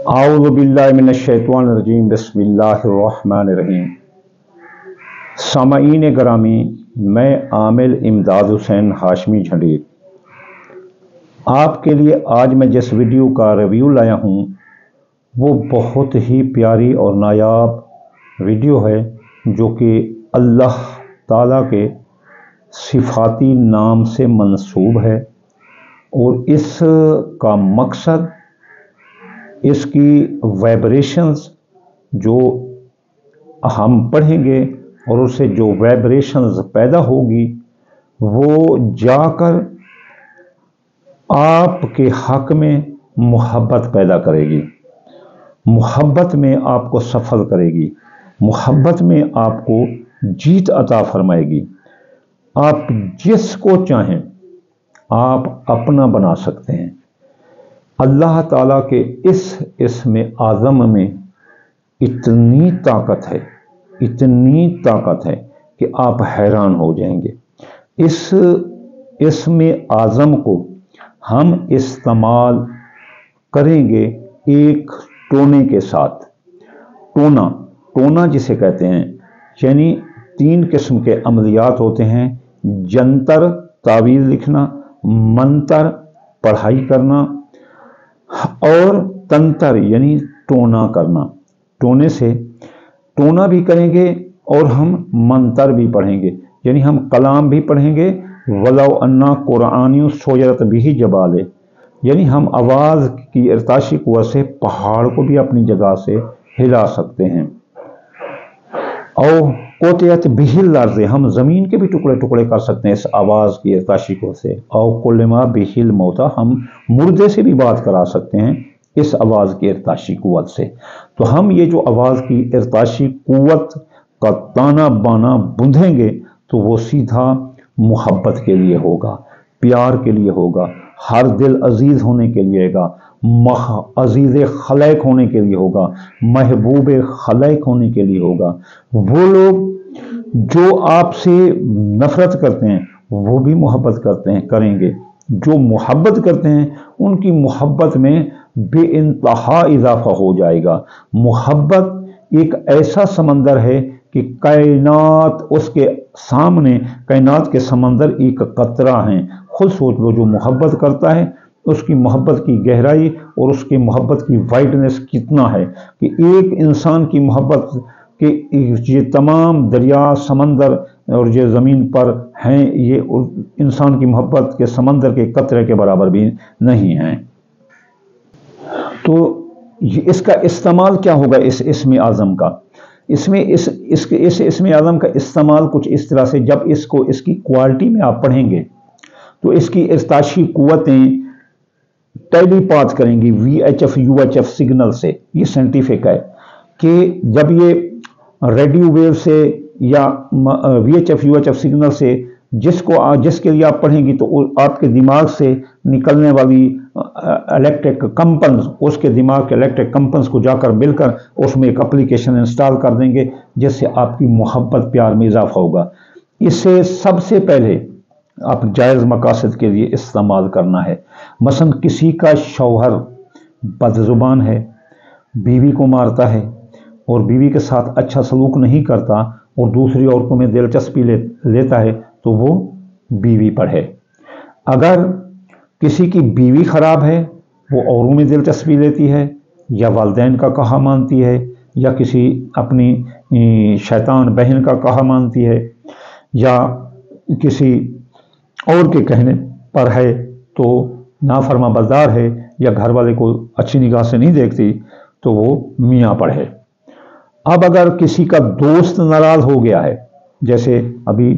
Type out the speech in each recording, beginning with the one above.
आऊज़ु बिल्लाहि मिनश्शैतानिर्रजीम बिस्मिल्लाहिर्रहमानिर्रहीम। सामईन ग्रामी, मैं आमिल इमदाद हुसैन हाशमी झंडेर आपके लिए आज मैं जिस वीडियो का रिव्यू लाया हूँ वो बहुत ही प्यारी और नायाब वीडियो है, जो कि अल्लाह ताला के सिफाती नाम से मंसूब है। और इसका मकसद इसकी वाइब्रेशंस जो हम पढ़ेंगे और उससे जो वाइब्रेशंस पैदा होगी वो जाकर आपके हक में मोहब्बत पैदा करेगी, मोहब्बत में आपको सफल करेगी, मोहब्बत में आपको जीत अता फरमाएगी। आप जिसको चाहें आप अपना बना सकते हैं। अल्लाह ताला के इस इस्म आज़म में इतनी ताकत है, इतनी ताकत है कि आप हैरान हो जाएंगे। इस इस्म आज़म को हम इस्तेमाल करेंगे एक टोने के साथ। टोना जिसे कहते हैं, यानी 3 किस्म के अमलियात होते हैं: जंतर तावीज़ लिखना, मंतर पढ़ाई करना, और तंतर यानी टोना करना। टोने से टोना भी करेंगे और हम मंतर भी पढ़ेंगे, यानी हम कलाम भी पढ़ेंगे। वलौ अन्ना कुरानी सोयरत बिही जबाले, यानी हम आवाज़ की इर्ताशी कुव्वत से पहाड़ को भी अपनी जगह से हिला सकते हैं। और कोतियत बिहिल अर्ज़, हम ज़मीन के भी टुकड़े टुकड़े कर सकते हैं इस आवाज़ की इर्ताशी कुव्वत से। और कुल्लमा बिहिल मौता, हम मुर्दे से भी बात करा सकते हैं इस आवाज़ की इर्ताशी कुव्वत से। तो हम ये जो आवाज़ की इर्ताशी कुव्वत का ताना बाना बुंदेंगे तो वो सीधा मोहब्बत के लिए होगा, प्यार के लिए होगा, हर दिल अजीज़ होने के लिए होगा, अजीज़ खलैक होने के लिए होगा, महबूब खलैक होने के लिए होगा। वो लोग जो आपसे नफ़रत करते हैं वो भी मोहब्बत करते हैं, करेंगे। जो मोहब्बत करते हैं उनकी मोहब्बत में बेइंतहा इजाफा हो जाएगा। मोहब्बत एक ऐसा समंदर है कि कायनात उसके सामने, कायनात के समंदर एक कतरा है। खुद सोच लो, जो मोहब्बत करता है उसकी मोहब्बत की गहराई और उसकी मोहब्बत की वाइडनेस कितना है कि एक इंसान की मोहब्बत के ये तमाम दरिया, समंदर और ये ज़मीन पर हैं, ये इंसान की मोहब्बत के समंदर के कतरे के बराबर भी नहीं हैं। तो इसका इस्तेमाल क्या होगा इस इस्म आज़म का? इसमें इस इस्म आज़म का इस्तेमाल कुछ इस तरह से, जब इसको इसकी क्वालिटी में आप पढ़ेंगे तो इसकी इर्ताशी कुव्वतें टेलीपाथ करेंगी VHF UHF सिग्नल से। ये साइंटिफिक है कि जब ये रेडियो वेव से या VHF UHF सिग्नल से जिसके लिए आप पढ़ेंगी तो आपके दिमाग से निकलने वाली इलेक्ट्रिक कंपन्स, उसके दिमाग के इलेक्ट्रिक कंपन्स को जाकर मिलकर उसमें एक एप्लीकेशन इंस्टॉल कर देंगे, जिससे आपकी मोहब्बत प्यार में इजाफा होगा। इसे सबसे पहले आप जायज़ मकासद के लिए इस्तेमाल करना है। मसलन किसी का शौहर बदजुबान है, बीवी को मारता है और बीवी के साथ अच्छा सलूक नहीं करता और दूसरी औरतों में दिलचस्पी लेता है, तो वो बीवी पर है। अगर किसी की बीवी ख़राब है, वो औरों में दिलचस्पी लेती है, या वालिदैन का कहा मानती है, या किसी अपनी शैतान बहन का कहा मानती है, या किसी और के कहने पर है तो नाफरमा बरदार है, या घर वाले को अच्छी निगाह से नहीं देखती, तो वो मियाँ पर है। अब अगर किसी का दोस्त नाराज़ हो गया है, जैसे अभी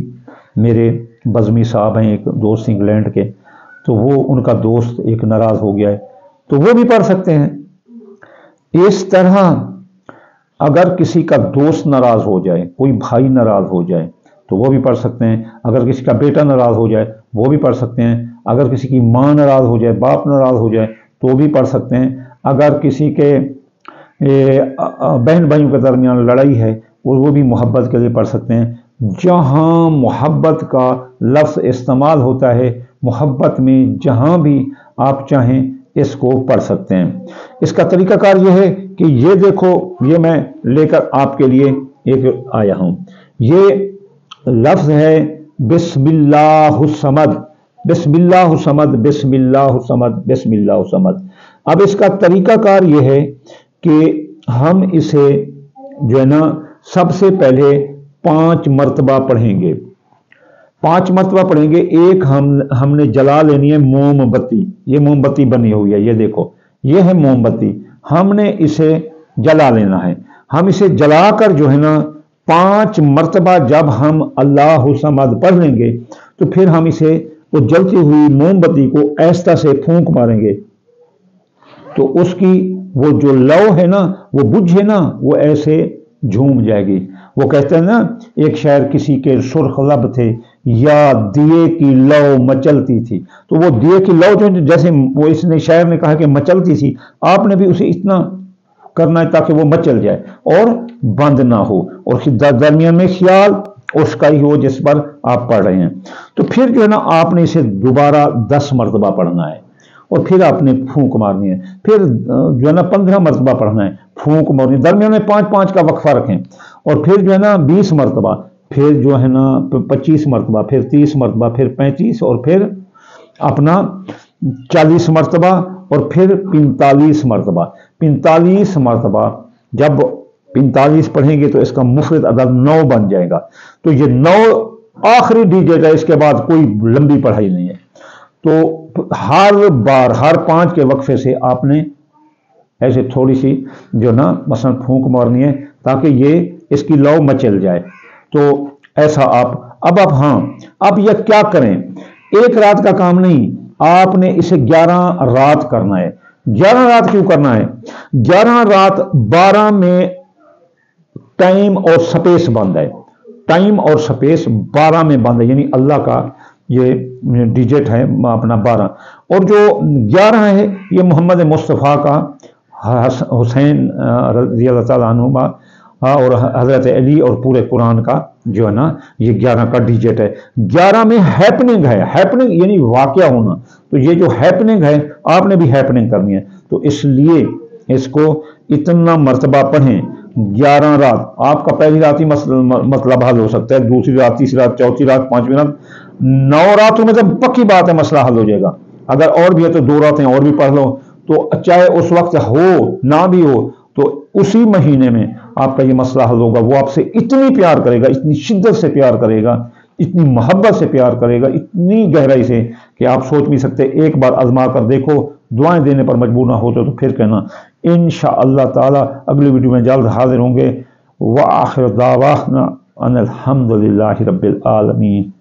मेरे बज़मी साहब हैं, एक दोस्त इंग्लैंड के, तो वो उनका दोस्त एक नाराज़ हो गया है, तो वो भी पढ़ सकते हैं। इस तरह अगर किसी का दोस्त नाराज़ हो जाए, कोई भाई नाराज़ हो जाए, तो वो भी पढ़ सकते हैं। अगर किसी का बेटा नाराज़ हो जाए वो भी पढ़ सकते हैं। अगर किसी की माँ नाराज़ हो जाए, बाप नाराज़ हो जाए तो भी पढ़ सकते हैं। अगर किसी के बहन भाइयों के दरमियान लड़ाई है वो भी मोहब्बत के लिए पढ़ सकते हैं। जहाँ मोहब्बत का लफ्ज़ इस्तेमाल होता है, मोहब्बत में जहाँ भी आप चाहें इसको पढ़ सकते हैं। इसका तरीकाकार यह है कि ये देखो, ये मैं लेकर आपके लिए एक आया हूं। ये लफ्ज है बिस्मिल्लाहुस्समद, बिस्मिल्लाहुस्समद, बिस्मिल्लाहुस्समद, बिस्मिल्लाहुस्समद। अब इसका तरीकाकार यह है कि हम इसे जो है ना सबसे पहले 5 मरतबा पढ़ेंगे, 5 मरतबा पढ़ेंगे। एक हमने जला लेनी है मोमबत्ती, ये मोमबत्ती बनी हुई है, ये देखो ये है मोमबत्ती, हमने इसे जला लेना है। हम इसे जलाकर जो है ना 5 मरतबा जब हम अल्लाहु समद पढ़ लेंगे तो फिर हम इसे वो जलती हुई मोमबत्ती को ऐसा से फूंक मारेंगे तो उसकी वो जो लौ है ना, वो बुझे ना, वो ऐसे झूम जाएगी। वो कहते हैं ना, एक शायर किसी के सुर्ख लब थे या दिए की लौ मचलती थी, तो वो दिए की लौ जो जैसे वो इसने शायर ने कहा कि मचलती थी, आपने भी उसे इतना करना है ताकि वो मचल जाए और बंद ना हो और दरमियान में ख्याल उसका ही हो जिस पर आप पढ़ रहे हैं। तो फिर जो है ना आपने इसे दोबारा 10 मरतबा पढ़ना है और फिर आपने फूंक मारनी है, फिर जो है ना 15 मरतबा पढ़ना है, फूंक मारनी, दरमियान में 5-5 का वक्फा रखें और फिर जो है ना 20 मरतबा, फिर जो है ना 25 मरतबा, फिर 30 मरतबा, फिर 35 और फिर अपना 40 मरतबा और फिर 45 मरतबा। 45 मरतबा जब 45 पढ़ेंगे तो इसका मुफरद अदद 9 बन जाएगा। तो ये 9 आखिरी डिजिट है, इसके बाद कोई लंबी पढ़ाई नहीं है। तो हर बार हर 5 के वक्फे से आपने ऐसे थोड़ी सी जो ना मसलन फूंक मारनी है ताकि ये इसकी लौ मचल जाए। तो ऐसा अब हाँ, अब यह क्या करें, एक रात का काम नहीं, आपने इसे 11 रात करना है। 11 रात क्यों करना है? 11 रात 12 में टाइम और स्पेस बंद है, टाइम और स्पेस 12 में बंद है, यानी अल्लाह का ये डिजिट है अपना 12, और जो 11 है ये मोहम्मद मुस्तफ़ा का, हुसैन रज़ी अल्लाह तआला अन्हुमा और हज़रत अली और पूरे कुरान का जो है ना ये 11 का डिजिट है। 11 में हैपनिंग है, हैपनिंग यानी वाक़या होना, तो ये जो हैपनिंग है आपने भी हैपनिंग करनी है। तो इसलिए इसको इतना मरतबा पढ़ें 11 रात। आपका पहली रात ही मतलब हल हो सकता है, दूसरी रात, तीसरी रात, चौथी रात, 5वीं रात, 9 रातों में तो पक्की बात है मसला हल हो जाएगा। अगर और भी है तो 2 रातें और भी पढ़ लो, तो चाहे उस वक्त हो ना भी हो तो उसी महीने में आपका ये मसला हल होगा। वो आपसे इतनी प्यार करेगा, इतनी शिद्दत से प्यार करेगा, इतनी मोहब्बत से प्यार करेगा, इतनी गहराई से कि आप सोच भी सकते। एक बार आजमा कर देखो, दुआएं देने पर मजबूर ना होते तो फिर कहना। इंशाअल्लाह ताला अगली वीडियो में जल्द हाजिर होंगे। व आखिर दावाना अनिल हम्दुलिल्लाहि रब्बिल आलमीन।